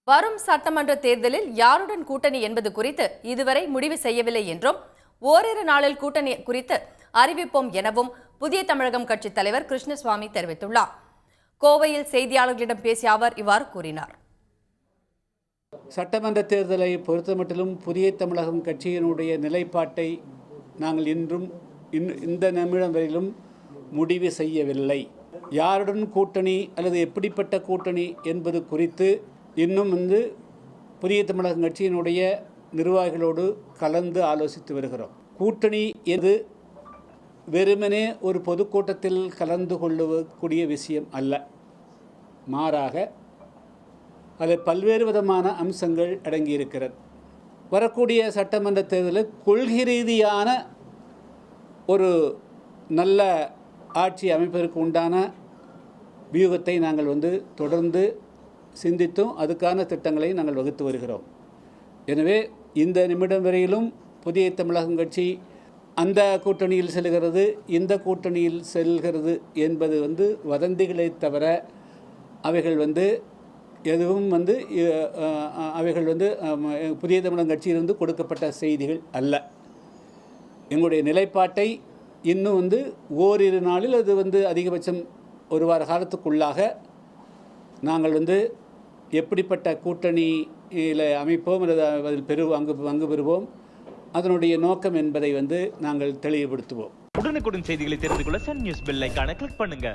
வரும் சட்டமன்ற தேர்தலில் யாருடன் கூட்டணி என்பது குறித்து இதுவரை முடிவு செய்யவில்லை என்றும் ஓரிரு நாளில் கூட்டணி குறித்து அறிவிப்போம் எனவும் புதிய தமிழகம் கட்சி தலைவர் கிருஷ்ணசுவாமி தெரிவித்துள்ளார். கோவையில் செய்தியாளர்களிடம் பேசிய அவர் இவ்வாறு கூறினார். சட்டமன்ற தேர்தலை பொறுத்தமட்டிலும் புதிய தமிழகம் கட்சியினுடைய நிலைப்பாட்டை நாங்கள் இந்த நிமிடம் வரையிலும் முடிவு செய்யவில்லை. யாருடன் கூட்டணி அல்லது எப்படிப்பட்ட கூட்டணி என்பது குறித்து இன்னும் புதிய தமிழகம் கட்சியினுடைய நிர்வாகிகளோடு கலந்து ஆலோசித்து வருகிறோம். கூட்டணி எது வெறுமனே ஒரு பொதுக்கூட்டத்தில் கலந்து கொள்ளக்கூடிய விஷயம் அல்ல. மாறாக அதில் பல்வேறு விதமான அம்சங்கள் அடங்கியிருக்கிறது. வரக்கூடிய சட்டமன்ற தேர்தலில் கொள்கை ரீதியான ஒரு நல்ல ஆட்சி அமைப்பதற்கு உண்டான வியூகத்தை நாங்கள் தொடர்ந்து சிந்தித்தும் அதுக்கான திட்டங்களை நாங்கள் வகுத்து வருகிறோம். எனவே இந்த நிமிடம் வரையிலும் புதிய தமிழகம் கட்சி அந்த கூட்டணியில் செல்கிறது, இந்த கூட்டணியில் செல்கிறது என்பது வதந்திகளை தவிர அவைகள் எதுவும் அவைகள் புதிய தமிழகம் கட்சியிலிருந்து கொடுக்கப்பட்ட செய்திகள் அல்ல. எங்களுடைய நிலைப்பாட்டை இன்னும் ஓரிரு நாளில் அது அதிகபட்சம் ஒரு வார காலத்துக்குள்ளாக நாங்கள் எப்படிப்பட்ட கூட்டணியில் அமைப்போம் அல்லது அதில் பங்கு பெறுவோம், அதனுடைய நோக்கம் என்பதை நாங்கள் தெளிவுபடுத்துவோம். உடனுக்குடன் செய்திகளை தெரிந்து கொள்ள சன் நியூஸ் பெல் ஐகானை கிளிக் பண்ணுங்க.